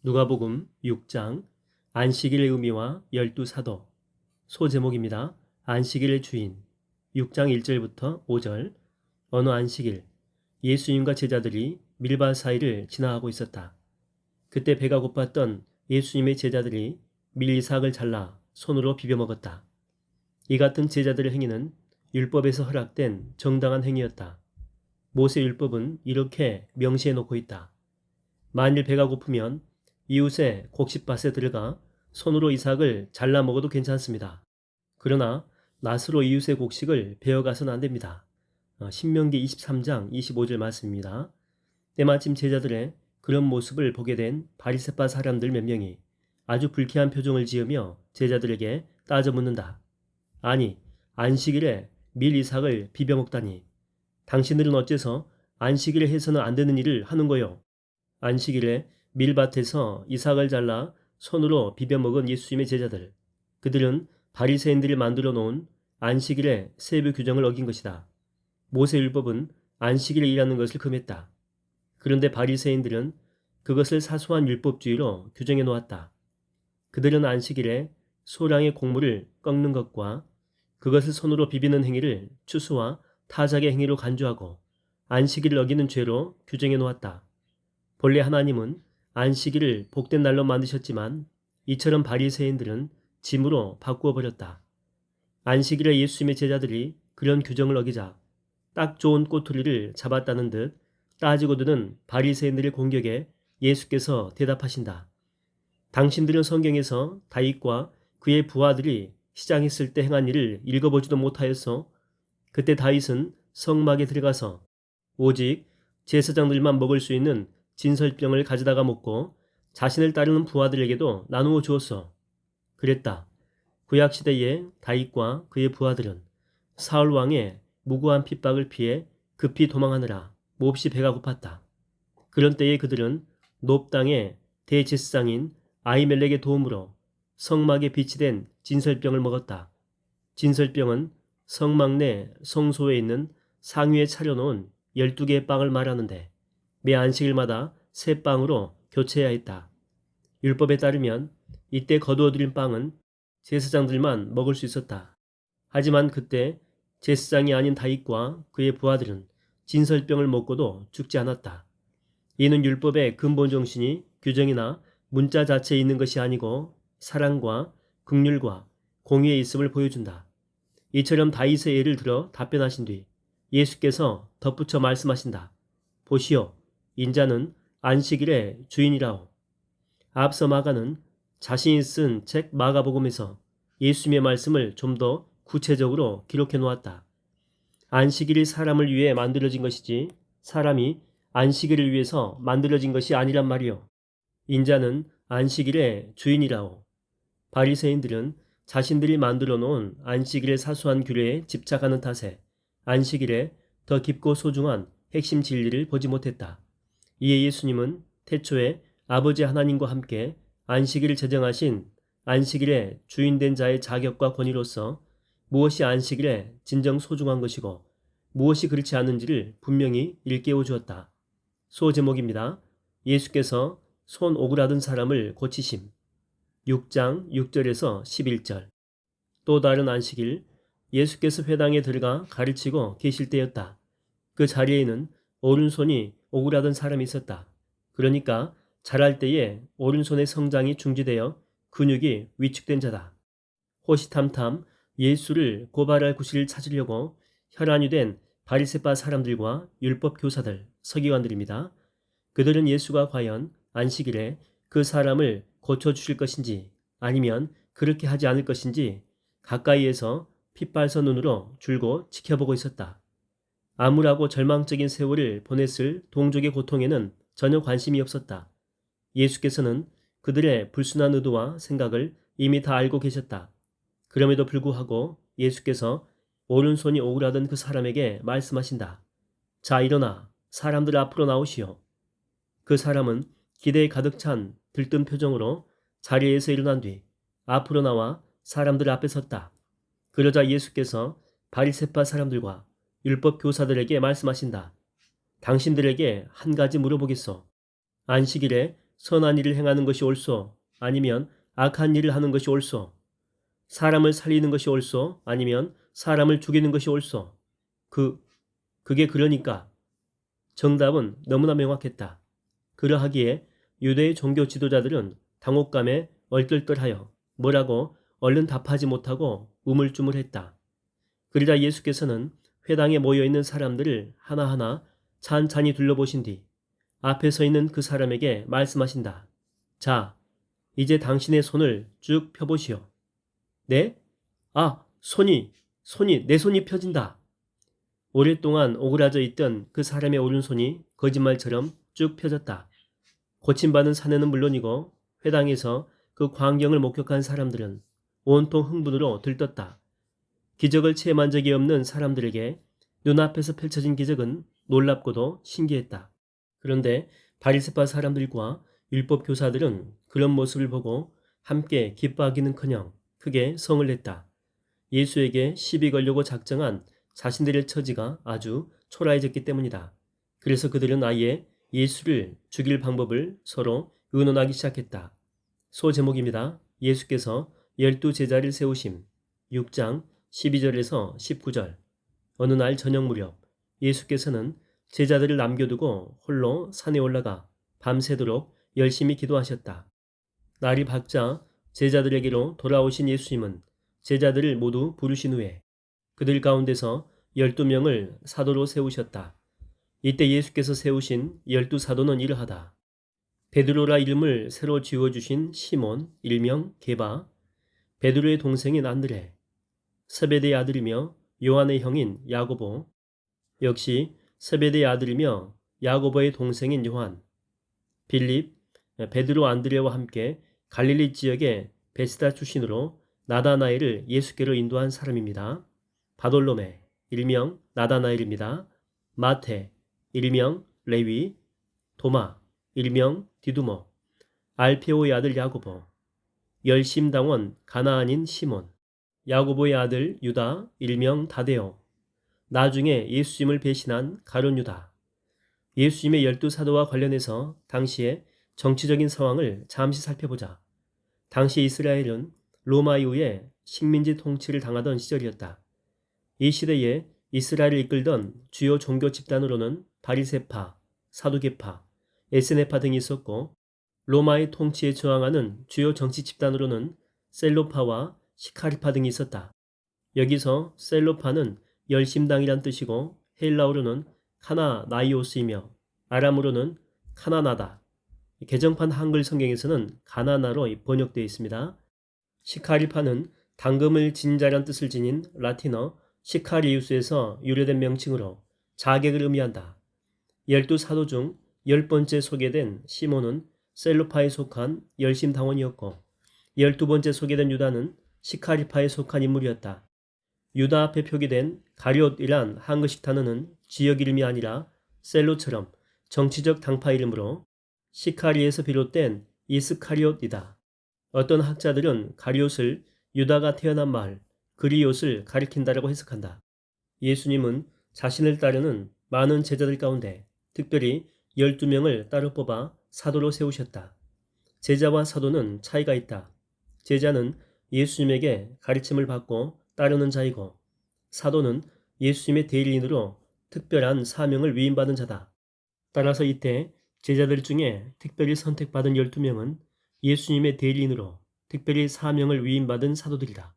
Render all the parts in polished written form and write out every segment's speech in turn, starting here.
누가복음 6장 안식일의 의미와 열두 사도. 소제목입니다. 안식일의 주인. 6장 1절부터 5절. 어느 안식일 예수님과 제자들이 밀밭 사이를 지나가고 있었다. 그때 배가 고팠던 예수님의 제자들이 밀이삭을 잘라 손으로 비벼 먹었다. 이 같은 제자들의 행위는 율법에서 허락된 정당한 행위였다. 모세 율법은 이렇게 명시해 놓고 있다. 만일 배가 고프면 이웃의 곡식밭에 들어가 손으로 이삭을 잘라 먹어도 괜찮습니다. 그러나 낫으로 이웃의 곡식을 베어가서는 안 됩니다. 신명기 23장 25절 말씀입니다. 때마침 제자들의 그런 모습을 보게 된 바리새파 사람들 몇 명이 아주 불쾌한 표정을 지으며 제자들에게 따져 묻는다. 아니, 안식일에 밀 이삭을 비벼 먹다니. 당신들은 어째서 안식일에 해서는 안 되는 일을 하는 거요? 안식일에 밀밭에서 이삭을 잘라 손으로 비벼 먹은 예수님의 제자들. 그들은 바리새인들이 만들어 놓은 안식일의 세부 규정을 어긴 것이다. 모세율법은 안식일에 일하는 것을 금했다. 그런데 바리새인들은 그것을 사소한 율법주의로 규정해 놓았다. 그들은 안식일에 소량의 곡물을 꺾는 것과 그것을 손으로 비비는 행위를 추수와 타작의 행위로 간주하고 안식일을 어기는 죄로 규정해 놓았다. 본래 하나님은 안식일을 복된 날로 만드셨지만 이처럼 바리새인들은 짐으로 바꾸어 버렸다. 안식일에 예수님의 제자들이 그런 규정을 어기자 딱 좋은 꼬투리를 잡았다는 듯 따지고 드는 바리새인들의 공격에 예수께서 대답하신다. 당신들은 성경에서 다윗과 그의 부하들이 시장했을 때 행한 일을 읽어보지도 못하였소. 그때 다윗은 성막에 들어가서 오직 제사장들만 먹을 수 있는 진설병을 가져다가 먹고 자신을 따르는 부하들에게도 나누어 주었어. 그랬다. 구약시대의 다윗과 그의 부하들은 사울 왕의 무고한 핍박을 피해 급히 도망하느라 몹시 배가 고팠다. 그런 때에 그들은 놉 땅의 대제사장인 아히멜렉의 도움으로 성막에 비치된 진설병을 먹었다. 진설병은 성막 내 성소에 있는 상위에 차려놓은 12개의 빵을 말하는데 매 안식일마다 새 빵으로 교체해야 했다. 율법에 따르면 이때 거두어들인 빵은 제사장들만 먹을 수 있었다. 하지만 그때 제사장이 아닌 다윗과 그의 부하들은 진설병을 먹고도 죽지 않았다. 이는 율법의 근본 정신이 규정이나 문자 자체에 있는 것이 아니고 사랑과 긍휼과 공의에 있음을 보여준다. 이처럼 다윗의 예를 들어 답변하신 뒤 예수께서 덧붙여 말씀하신다. 보시오, 인자는 안식일의 주인이라오. 앞서 마가는 자신이 쓴 책 마가복음에서 예수님의 말씀을 좀 더 구체적으로 기록해 놓았다. 안식일이 사람을 위해 만들어진 것이지 사람이 안식일을 위해서 만들어진 것이 아니란 말이오. 인자는 안식일의 주인이라오. 바리새인들은 자신들이 만들어 놓은 안식일의 사소한 규례에 집착하는 탓에 안식일에 더 깊고 소중한 핵심 진리를 보지 못했다. 이에 예수님은 태초에 아버지 하나님과 함께 안식일을 제정하신 안식일의 주인된 자의 자격과 권위로서 무엇이 안식일에 진정 소중한 것이고 무엇이 그렇지 않은지를 분명히 일깨워 주었다. 소제목입니다. 예수께서 손 오그라든 사람을 고치심. 6장 6절에서 11절. 또 다른 안식일 예수께서 회당에 들어가 가르치고 계실 때였다. 그 자리에는 오른손이 오그라든 사람이 있었다. 그러니까 자랄 때에 오른손의 성장이 중지되어 근육이 위축된 자다. 호시탐탐 예수를 고발할 구실을 찾으려고 혈안이 된 바리새파 사람들과 율법 교사들, 서기관들입니다. 그들은 예수가 과연 안식일에 그 사람을 고쳐주실 것인지 아니면 그렇게 하지 않을 것인지 가까이에서 핏발선 눈으로 줄곧 지켜보고 있었다. 암울하고 절망적인 세월을 보냈을 동족의 고통에는 전혀 관심이 없었다. 예수께서는 그들의 불순한 의도와 생각을 이미 다 알고 계셨다. 그럼에도 불구하고 예수께서 오른손이 오그라든 그 사람에게 말씀하신다. 자, 일어나 사람들 앞으로 나오시오. 그 사람은 기대에 가득 찬 들뜬 표정으로 자리에서 일어난 뒤 앞으로 나와 사람들 앞에 섰다. 그러자 예수께서 바리새파 사람들과 율법 교사들에게 말씀하신다. 당신들에게 한 가지 물어보겠소. 안식일에 선한 일을 행하는 것이 옳소? 아니면 악한 일을 하는 것이 옳소? 사람을 살리는 것이 옳소? 아니면 사람을 죽이는 것이 옳소? 그게 그러니까. 정답은 너무나 명확했다. 그러하기에 유대의 종교 지도자들은 당혹감에 얼떨떨하여 뭐라고 얼른 답하지 못하고 우물쭈물했다. 그러자 예수께서는 회당에 모여있는 사람들을 하나하나 찬찬히 둘러보신 뒤 앞에 서 있는 그 사람에게 말씀하신다. 자, 이제 당신의 손을 쭉 펴보시오. 네? 아, 내 손이 펴진다. 오랫동안 오그라져 있던 그 사람의 오른손이 거짓말처럼 쭉 펴졌다. 고침받은 사내는 물론이고 회당에서 그 광경을 목격한 사람들은 온통 흥분으로 들떴다. 기적을 체험한 적이 없는 사람들에게 눈앞에서 펼쳐진 기적은 놀랍고도 신기했다. 그런데 바리새파 사람들과 율법 교사들은 그런 모습을 보고 함께 기뻐하기는커녕 크게 성을 냈다. 예수에게 시비 걸려고 작정한 자신들의 처지가 아주 초라해졌기 때문이다. 그래서 그들은 아예 예수를 죽일 방법을 서로 의논하기 시작했다. 소제목입니다. 예수께서 12제자를 세우심. 6장 12절에서 19절. 어느 날 저녁 무렵 예수께서는 제자들을 남겨두고 홀로 산에 올라가 밤새도록 열심히 기도하셨다. 날이 밝자 제자들에게로 돌아오신 예수님은 제자들을 모두 부르신 후에 그들 가운데서 12명을 사도로 세우셨다. 이때 예수께서 세우신 12사도는 이러하다. 베드로라 이름을 새로 지어주신 시몬, 일명 게바, 베드로의 동생인 안드레, 세베대의 아들이며 요한의 형인 야고보, 역시 세베대의 아들이며 야고보의 동생인 요한, 빌립, 베드로 안드레와 함께 갈릴리 지역의 베스다 출신으로 나다나엘을 예수께로 인도한 사람입니다. 바돌로메, 일명 나다나엘입니다. 마테, 일명 레위, 도마, 일명 디두모, 알페오의 아들 야고보, 열심당원 가나안인 시몬, 야고보의 아들 유다, 일명 다데오, 나중에 예수님을 배신한 가룟 유다. 예수님의 12사도와 관련해서 당시의 정치적인 상황을 잠시 살펴보자. 당시 이스라엘은 로마 이후에 식민지 통치를 당하던 시절이었다. 이 시대에 이스라엘을 이끌던 주요 종교 집단으로는 바리새파, 사두개파, 에스네파 등이 있었고 로마의 통치에 저항하는 주요 정치 집단으로는 셀로파와 시카리파 등이 있었다. 여기서 셀로파는 열심당이란 뜻이고 헬라어로는 카나나이오스이며 아람어로는 카나나다. 개정판 한글 성경에서는 가나나로 번역되어 있습니다. 시카리파는 당금을 진 자란 뜻을 지닌 라틴어 시카리우스에서 유래된 명칭으로 자객을 의미한다. 12사도 중 10번째 소개된 시몬은 셀로파에 속한 열심당원이었고 12번째 소개된 유다는 시카리파에 속한 인물이었다. 유다 앞에 표기된 가룟이란 한글식 단어는 지역 이름이 아니라 셀로처럼 정치적 당파 이름으로 시카리에서 비롯된 이스카리옷이다. 어떤 학자들은 가룟을 유다가 태어난 마을 그리옷을 가리킨다라고 해석한다. 예수님은 자신을 따르는 많은 제자들 가운데 특별히 12명을 따로 뽑아 사도로 세우셨다. 제자와 사도는 차이가 있다. 제자는 예수님에게 가르침을 받고 따르는 자이고 사도는 예수님의 대리인으로 특별한 사명을 위임받은 자다. 따라서 이때 제자들 중에 특별히 선택받은 12명은 예수님의 대리인으로 특별히 사명을 위임받은 사도들이다.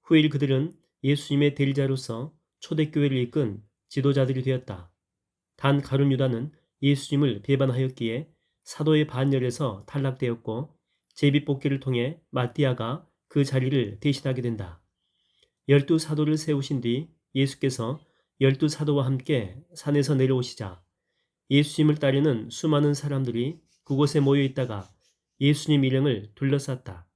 후일 그들은 예수님의 대리자로서 초대교회를 이끈 지도자들이 되었다. 단 가룟 유다는 예수님을 배반하였기에 사도의 반열에서 탈락되었고 제비뽑기를 통해 마띠아가 그 자리를 대신하게 된다. 12사도를 세우신 뒤 예수께서 12사도와 함께 산에서 내려오시자 예수님을 따르는 수많은 사람들이 그곳에 모여 있다가 예수님 일행을 둘러쌌다.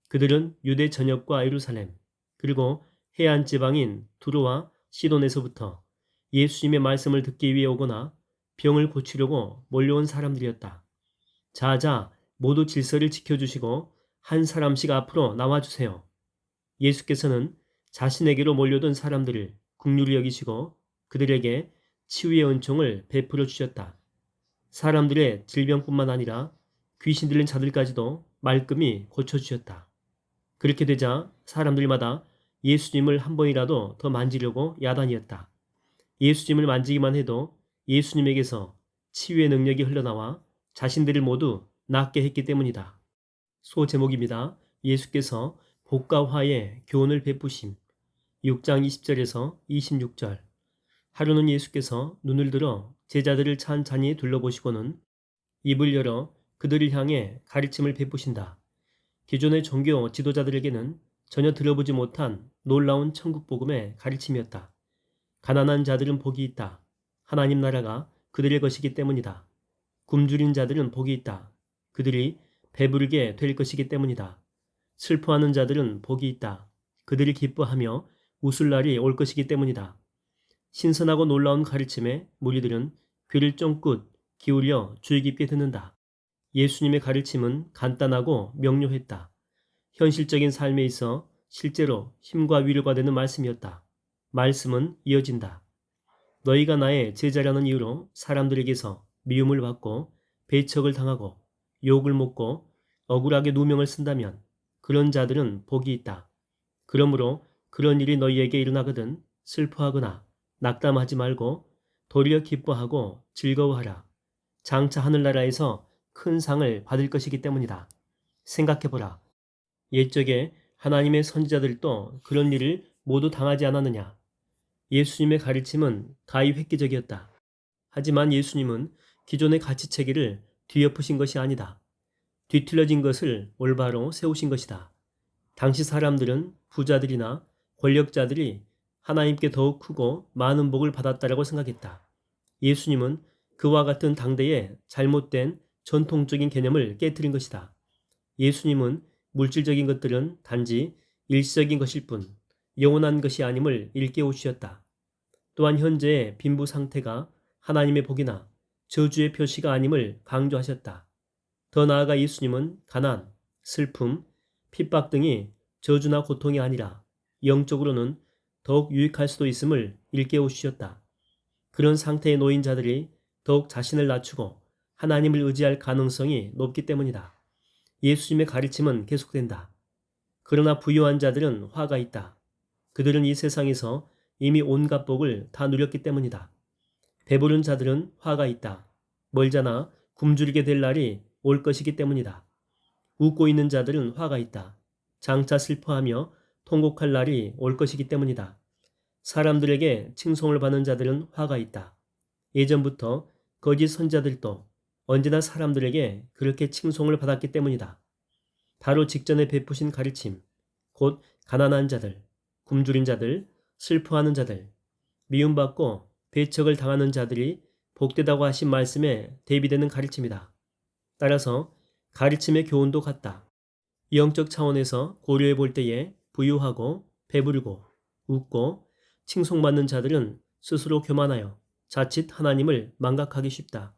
그들은 유대 전역과 예루살렘 그리고 해안 지방인 두로와 시돈에서부터 예수님의 말씀을 듣기 위해 오거나 병을 고치려고 몰려온 사람들이었다. 자자 모두 질서를 지켜주시고 한 사람씩 앞으로 나와주세요. 예수께서는 자신에게로 몰려든 사람들을 긍휼히 여기시고 그들에게 치유의 은총을 베풀어 주셨다. 사람들의 질병뿐만 아니라 귀신 들린 자들까지도 말끔히 고쳐주셨다. 그렇게 되자 사람들마다 예수님을 한 번이라도 더 만지려고 야단이었다. 예수님을 만지기만 해도 예수님에게서 치유의 능력이 흘러나와 자신들을 모두 낫게 했기 때문이다. 소제목입니다. 예수께서 복과 화의 교훈을 베푸심. 6장 20절에서 26절. 하루는 예수께서 눈을 들어 제자들을 찬찬히 둘러보시고는 입을 열어 그들을 향해 가르침을 베푸신다. 기존의 종교 지도자들에게는 전혀 들어보지 못한 놀라운 천국 복음의 가르침이었다. 가난한 자들은 복이 있다. 하나님 나라가 그들의 것이기 때문이다. 굶주린 자들은 복이 있다. 그들이 배부르게 될 것이기 때문이다. 슬퍼하는 자들은 복이 있다. 그들이 기뻐하며 웃을 날이 올 것이기 때문이다. 신선하고 놀라운 가르침에 무리들은 귀를 쫑긋 기울여 주의 깊게 듣는다. 예수님의 가르침은 간단하고 명료했다. 현실적인 삶에 있어 실제로 힘과 위로가 되는 말씀이었다. 말씀은 이어진다. 너희가 나의 제자라는 이유로 사람들에게서 미움을 받고 배척을 당하고 욕을 먹고 억울하게 누명을 쓴다면 그런 자들은 복이 있다. 그러므로 그런 일이 너희에게 일어나거든 슬퍼하거나 낙담하지 말고 도리어 기뻐하고 즐거워하라. 장차 하늘나라에서 큰 상을 받을 것이기 때문이다. 생각해보라. 옛적에 하나님의 선지자들도 그런 일을 모두 당하지 않았느냐. 예수님의 가르침은 가히 획기적이었다. 하지만 예수님은 기존의 가치체계를 뒤엎으신 것이 아니다. 뒤틀려진 것을 올바로 세우신 것이다. 당시 사람들은 부자들이나 권력자들이 하나님께 더욱 크고 많은 복을 받았다라고 생각했다. 예수님은 그와 같은 당대의 잘못된 전통적인 개념을 깨뜨린 것이다. 예수님은 물질적인 것들은 단지 일시적인 것일 뿐 영원한 것이 아님을 일깨우셨다. 또한 현재의 빈부 상태가 하나님의 복이나 저주의 표시가 아님을 강조하셨다. 더 나아가 예수님은 가난, 슬픔, 핍박 등이 저주나 고통이 아니라 영적으로는 더욱 유익할 수도 있음을 일깨우셨다. 그런 상태에 놓인 자들이 더욱 자신을 낮추고 하나님을 의지할 가능성이 높기 때문이다. 예수님의 가르침은 계속된다. 그러나 부유한 자들은 화가 있다. 그들은 이 세상에서 이미 온갖 복을 다 누렸기 때문이다. 배부른 자들은 화가 있다. 멀잖아 굶주리게 될 날이 올 것이기 때문이다. 웃고 있는 자들은 화가 있다. 장차 슬퍼하며 통곡할 날이 올 것이기 때문이다. 사람들에게 칭송을 받는 자들은 화가 있다. 예전부터 거짓 선자들도 언제나 사람들에게 그렇게 칭송을 받았기 때문이다. 바로 직전에 베푸신 가르침, 곧 가난한 자들, 굶주린 자들, 슬퍼하는 자들, 미움받고 배척을 당하는 자들이 복되다고 하신 말씀에 대비되는 가르침이다. 따라서 가르침의 교훈도 같다. 영적 차원에서 고려해 볼 때에 부유하고 배부르고 웃고 칭송받는 자들은 스스로 교만하여 자칫 하나님을 망각하기 쉽다.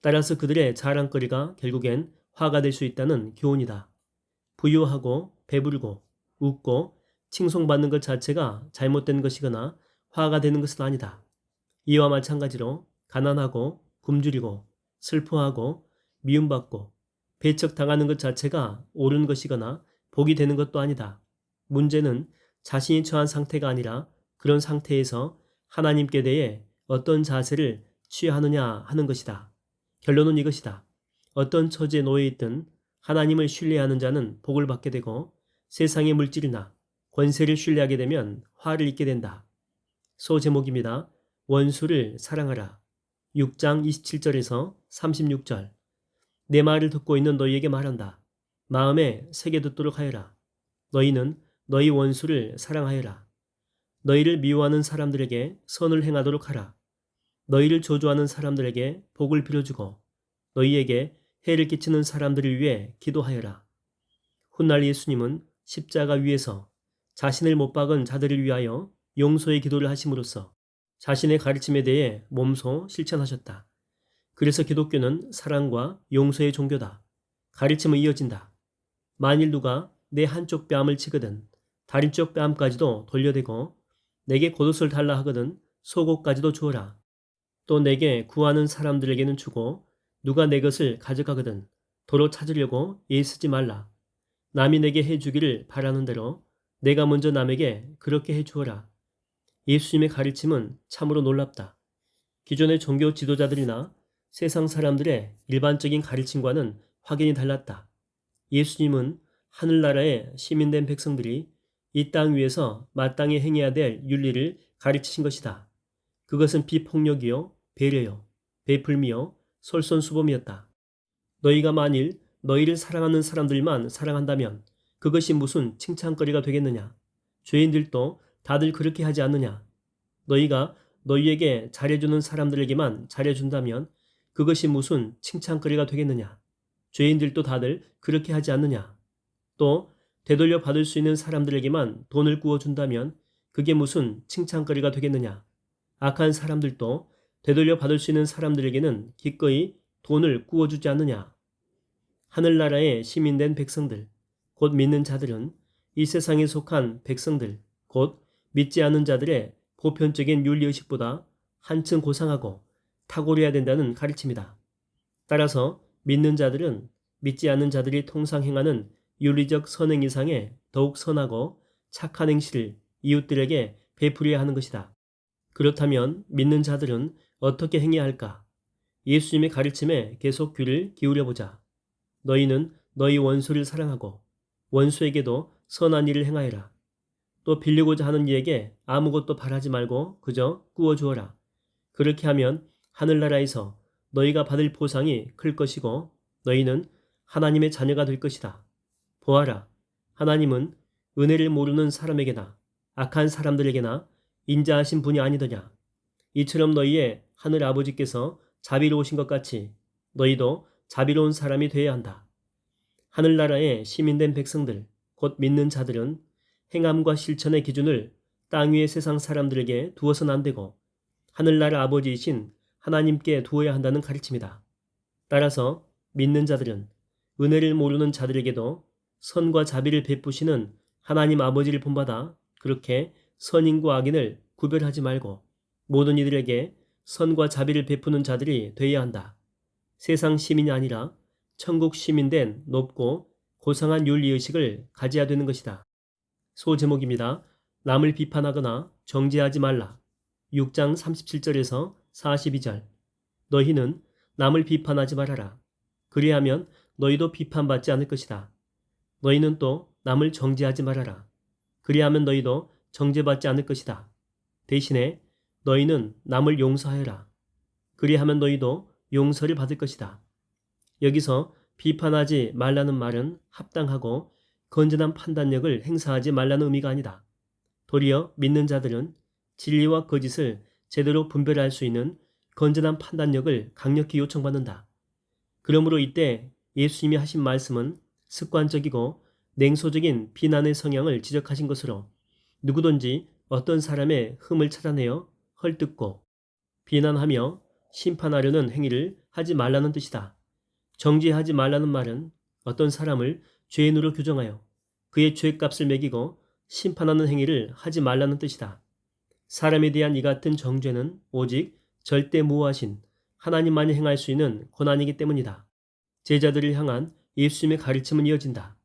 따라서 그들의 자랑거리가 결국엔 화가 될 수 있다는 교훈이다. 부유하고 배부르고 웃고 칭송받는 것 자체가 잘못된 것이거나 화가 되는 것은 아니다. 이와 마찬가지로 가난하고 굶주리고 슬퍼하고 미움받고 배척당하는 것 자체가 옳은 것이거나 복이 되는 것도 아니다. 문제는 자신이 처한 상태가 아니라 그런 상태에서 하나님께 대해 어떤 자세를 취하느냐 하는 것이다. 결론은 이것이다. 어떤 처지에 놓여 있든 하나님을 신뢰하는 자는 복을 받게 되고 세상의 물질이나 권세를 신뢰하게 되면 화를 입게 된다. 소제목입니다. 원수를 사랑하라. 6장 27절에서 36절. 내 말을 듣고 있는 너희에게 말한다. 마음에 새겨 듣도록 하여라. 너희는 너희 원수를 사랑하여라. 너희를 미워하는 사람들에게 선을 행하도록 하라. 너희를 저주하는 사람들에게 복을 빌어주고 너희에게 해를 끼치는 사람들을 위해 기도하여라. 훗날 예수님은 십자가 위에서 자신을 못 박은 자들을 위하여 용서의 기도를 하심으로써 자신의 가르침에 대해 몸소 실천하셨다. 그래서 기독교는 사랑과 용서의 종교다. 가르침은 이어진다. 만일 누가 내 한쪽 뺨을 치거든 다른 쪽 뺨까지도 돌려대고 내게 겉옷을 달라 하거든 속옷까지도 주어라. 또 내게 구하는 사람들에게는 주고 누가 내 것을 가져가거든 도로 찾으려고 애쓰지 말라. 남이 내게 해주기를 바라는 대로 내가 먼저 남에게 그렇게 해주어라. 예수님의 가르침은 참으로 놀랍다. 기존의 종교 지도자들이나 세상 사람들의 일반적인 가르침과는 확연히 달랐다. 예수님은 하늘나라의 시민된 백성들이 이 땅 위에서 마땅히 행해야 될 윤리를 가르치신 것이다. 그것은 비폭력이요, 배려요, 베풀미요, 솔선수범이었다. 너희가 만일 너희를 사랑하는 사람들만 사랑한다면 그것이 무슨 칭찬거리가 되겠느냐? 죄인들도 다들 그렇게 하지 않느냐? 너희가 너희에게 잘해주는 사람들에게만 잘해준다면 그것이 무슨 칭찬거리가 되겠느냐? 죄인들도 다들 그렇게 하지 않느냐? 또 되돌려 받을 수 있는 사람들에게만 돈을 구워준다면 그게 무슨 칭찬거리가 되겠느냐? 악한 사람들도 되돌려 받을 수 있는 사람들에게는 기꺼이 돈을 구워주지 않느냐? 하늘나라의 시민된 백성들, 곧 믿는 자들은 이 세상에 속한 백성들, 곧 믿지 않는 자들의 보편적인 윤리의식보다 한층 고상하고 탁월해야 된다는 가르침이다. 따라서 믿는 자들은 믿지 않는 자들이 통상 행하는 윤리적 선행 이상의 더욱 선하고 착한 행실을 이웃들에게 베풀어야 하는 것이다. 그렇다면 믿는 자들은 어떻게 행해야 할까? 예수님의 가르침에 계속 귀를 기울여보자. 너희는 너희 원수를 사랑하고 원수에게도 선한 일을 행하여라. 또 빌리고자 하는 이에게 아무것도 바라지 말고 그저 구워주어라. 그렇게 하면 하늘나라에서 너희가 받을 보상이 클 것이고 너희는 하나님의 자녀가 될 것이다. 보아라. 하나님은 은혜를 모르는 사람에게나 악한 사람들에게나 인자하신 분이 아니더냐. 이처럼 너희의 하늘 아버지께서 자비로우신 것 같이 너희도 자비로운 사람이 되어야 한다. 하늘나라의 시민된 백성들, 곧 믿는 자들은 행함과 실천의 기준을 땅 위의 세상 사람들에게 두어서는 안 되고 하늘나라 아버지이신 하나님께 두어야 한다는 가르침이다. 따라서 믿는 자들은 은혜를 모르는 자들에게도 선과 자비를 베푸시는 하나님 아버지를 본받아 그렇게 선인과 악인을 구별하지 말고 모든 이들에게 선과 자비를 베푸는 자들이 되어야 한다. 세상 시민이 아니라 천국 시민된 높고 고상한 윤리의식을 가져야 되는 것이다. 소제목입니다. 남을 비판하거나 정죄하지 말라. 6장 37절에서 42절. 너희는 남을 비판하지 말아라. 그리하면 너희도 비판받지 않을 것이다. 너희는 또 남을 정죄하지 말아라. 그리하면 너희도 정죄받지 않을 것이다. 대신에 너희는 남을 용서하여라. 그리하면 너희도 용서를 받을 것이다. 여기서 비판하지 말라는 말은 합당하고 건전한 판단력을 행사하지 말라는 의미가 아니다. 도리어 믿는 자들은 진리와 거짓을 제대로 분별할 수 있는 건전한 판단력을 강력히 요청받는다. 그러므로 이때 예수님이 하신 말씀은 습관적이고 냉소적인 비난의 성향을 지적하신 것으로 누구든지 어떤 사람의 흠을 찾아내어 헐뜯고 비난하며 심판하려는 행위를 하지 말라는 뜻이다. 정죄하지 말라는 말은 어떤 사람을 죄인으로 규정하여 그의 죄값을 매기고 심판하는 행위를 하지 말라는 뜻이다. 사람에 대한 이 같은 정죄는 오직 절대 무호하신 하나님만이 행할 수 있는 고난이기 때문이다. 제자들을 향한 예수님의 가르침은 이어진다.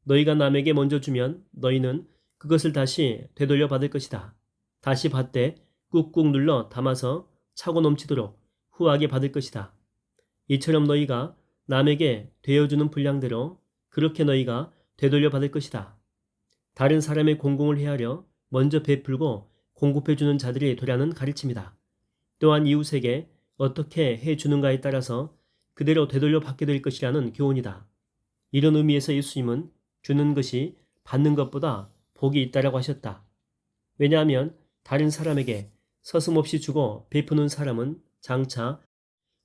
너희가 남에게 먼저 주면 너희는 그것을 다시 되돌려 받을 것이다. 다시 받되 꾹꾹 눌러 담아서 차고 넘치도록 후하게 받을 것이다. 이처럼 너희가 남에게 되어주는 분량대로 그렇게 너희가 되돌려 받을 것이다. 다른 사람의 공공을 헤아려 먼저 베풀고 공급해주는 자들이 되라는 가르침이다. 또한 이웃에게 어떻게 해주는가에 따라서 그대로 되돌려 받게 될 것이라는 교훈이다. 이런 의미에서 예수님은 주는 것이 받는 것보다 복이 있다라고 하셨다. 왜냐하면 다른 사람에게 서슴없이 주고 베푸는 사람은 장차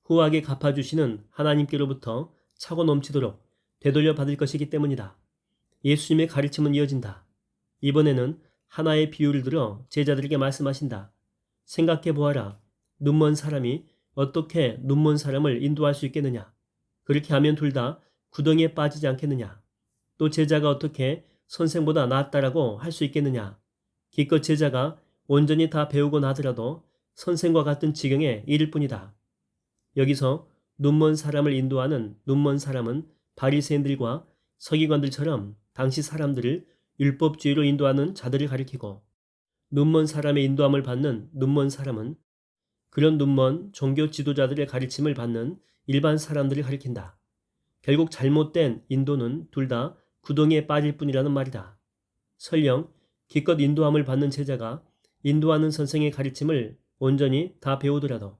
후하게 갚아주시는 하나님께로부터 차고 넘치도록 되돌려 받을 것이기 때문이다. 예수님의 가르침은 이어진다. 이번에는 하나의 비유를 들어 제자들에게 말씀하신다. 생각해 보아라. 눈먼 사람이 어떻게 눈먼 사람을 인도할 수 있겠느냐? 그렇게 하면 둘 다 구덩이에 빠지지 않겠느냐? 또 제자가 어떻게 선생보다 낫다라고 할 수 있겠느냐? 기껏 제자가 온전히 다 배우고 나더라도 선생과 같은 지경에 이를 뿐이다. 여기서 눈먼 사람을 인도하는 눈먼 사람은 바리새인들과 서기관들처럼 당시 사람들을 율법주의로 인도하는 자들을 가리키고, 눈먼 사람의 인도함을 받는 눈먼 사람은 그런 눈먼 종교 지도자들의 가르침을 받는 일반 사람들을 가리킨다. 결국 잘못된 인도는 둘 다 구덩이에 빠질 뿐이라는 말이다. 설령 기껏 인도함을 받는 제자가 인도하는 선생의 가르침을 온전히 다 배우더라도,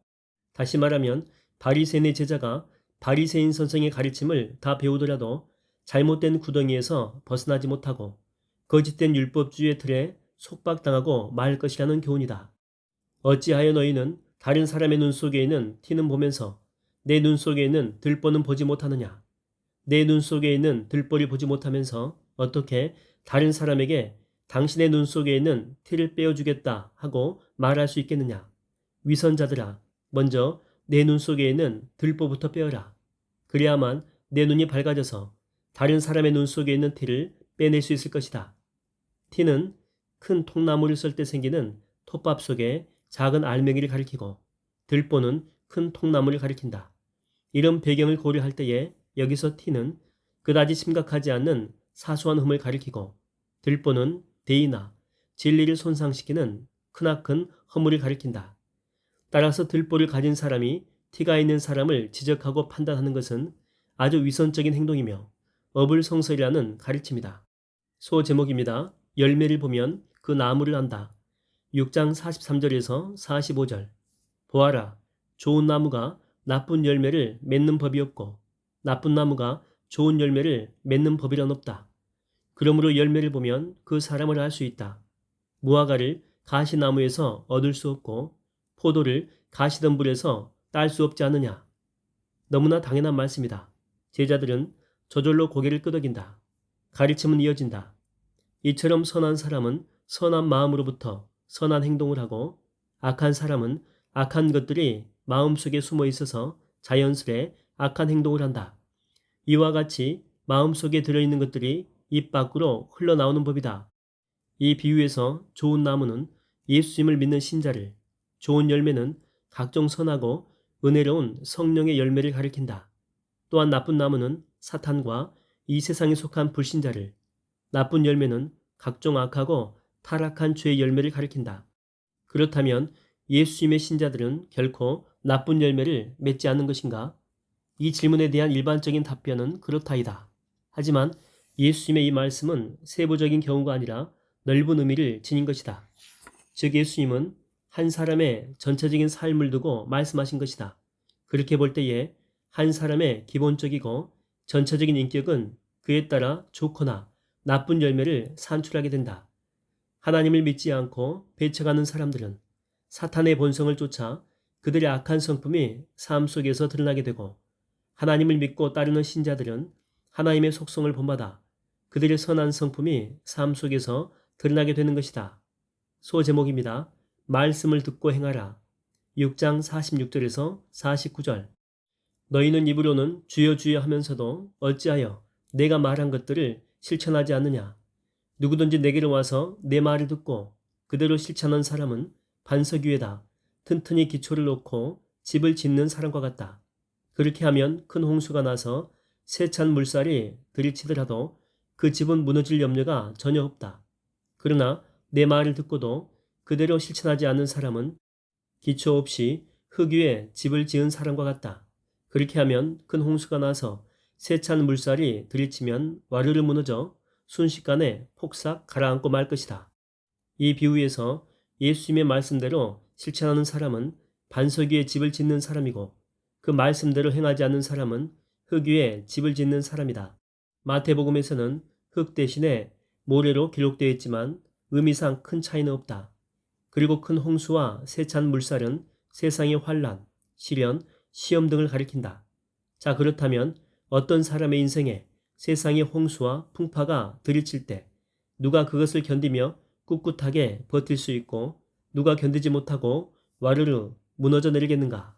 다시 말하면 바리새인의 제자가 바리새인 선생의 가르침을 다 배우더라도 잘못된 구덩이에서 벗어나지 못하고 거짓된 율법주의의 틀에 속박당하고 말 것이라는 교훈이다. 어찌하여 너희는 다른 사람의 눈 속에 있는 티는 보면서 내 눈 속에 있는 들보는 보지 못하느냐? 내 눈 속에 있는 들보를 보지 못하면서 어떻게 다른 사람에게 당신의 눈 속에 있는 티를 빼어주겠다 하고 말할 수 있겠느냐? 위선자들아, 먼저 내 눈 속에 있는 들보부터 빼어라. 그래야만 내 눈이 밝아져서 다른 사람의 눈 속에 있는 티를 빼낼 수 있을 것이다. 티는 큰 통나무를 썰 때 생기는 톱밥 속에 작은 알맹이를 가리키고, 들보는 큰 통나무를 가리킨다. 이런 배경을 고려할 때에 여기서 티는 그다지 심각하지 않는 사소한 흠을 가리키고, 들보는 대의나 진리를 손상시키는 크나큰 허물을 가리킨다. 따라서 들보를 가진 사람이 티가 있는 사람을 지적하고 판단하는 것은 아주 위선적인 행동이며 어불성설이라는 가르침이다. 소제목입니다. 열매를 보면 그 나무를 안다. 6장 43절에서 45절. 보아라, 좋은 나무가 나쁜 열매를 맺는 법이 없고 나쁜 나무가 좋은 열매를 맺는 법이란 없다. 그러므로 열매를 보면 그 사람을 알 수 있다. 무화과를 가시나무에서 얻을 수 없고 포도를 가시덤불에서 딸 수 없지 않느냐. 너무나 당연한 말씀이다. 제자들은 저절로 고개를 끄덕인다. 가르침은 이어진다. 이처럼 선한 사람은 선한 마음으로부터 선한 행동을 하고, 악한 사람은 악한 것들이 마음속에 숨어 있어서 자연스레 악한 행동을 한다. 이와 같이 마음속에 들어있는 것들이 입 밖으로 흘러나오는 법이다. 이 비유에서 좋은 나무는 예수님을 믿는 신자를, 좋은 열매는 각종 선하고 은혜로운 성령의 열매를 가리킨다. 또한 나쁜 나무는 사탄과 이 세상에 속한 불신자를, 나쁜 열매는 각종 악하고 타락한 죄의 열매를 가리킨다. 그렇다면 예수님의 신자들은 결코 나쁜 열매를 맺지 않는 것인가? 이 질문에 대한 일반적인 답변은 그렇다이다. 하지만 예수님의 이 말씀은 세부적인 경우가 아니라 넓은 의미를 지닌 것이다. 즉 예수님은 한 사람의 전체적인 삶을 두고 말씀하신 것이다. 그렇게 볼 때에 한 사람의 기본적이고 전체적인 인격은 그에 따라 좋거나 나쁜 열매를 산출하게 된다. 하나님을 믿지 않고 배척하는 사람들은 사탄의 본성을 쫓아 그들의 악한 성품이 삶 속에서 드러나게 되고, 하나님을 믿고 따르는 신자들은 하나님의 속성을 본받아 그들의 선한 성품이 삶 속에서 드러나게 되는 것이다. 소제목입니다. 말씀을 듣고 행하라. 6장 46절에서 49절. 너희는 입으로는 주여 주여 하면서도 어찌하여 내가 말한 것들을 실천하지 않느냐. 누구든지 내게로 와서 내 말을 듣고 그대로 실천한 사람은 반석 위에다 튼튼히 기초를 놓고 집을 짓는 사람과 같다. 그렇게 하면 큰 홍수가 나서 세찬 물살이 들이치더라도 그 집은 무너질 염려가 전혀 없다. 그러나 내 말을 듣고도 그대로 실천하지 않는 사람은 기초 없이 흙 위에 집을 지은 사람과 같다. 그렇게 하면 큰 홍수가 나서 세찬 물살이 들이치면 와르르 무너져 순식간에 폭삭 가라앉고 말 것이다. 이 비유에서 예수님의 말씀대로 실천하는 사람은 반석 위에 집을 짓는 사람이고, 그 말씀대로 행하지 않는 사람은 흙 위에 집을 짓는 사람이다. 마태복음에서는 흙 대신에 모래로 기록되어 있지만 의미상 큰 차이는 없다. 그리고 큰 홍수와 세찬 물살은 세상의 환란, 시련, 시험 등을 가리킨다. 자, 그렇다면 어떤 사람의 인생에 세상의 홍수와 풍파가 들이칠 때 누가 그것을 견디며 꿋꿋하게 버틸 수 있고 누가 견디지 못하고 와르르 무너져 내리겠는가?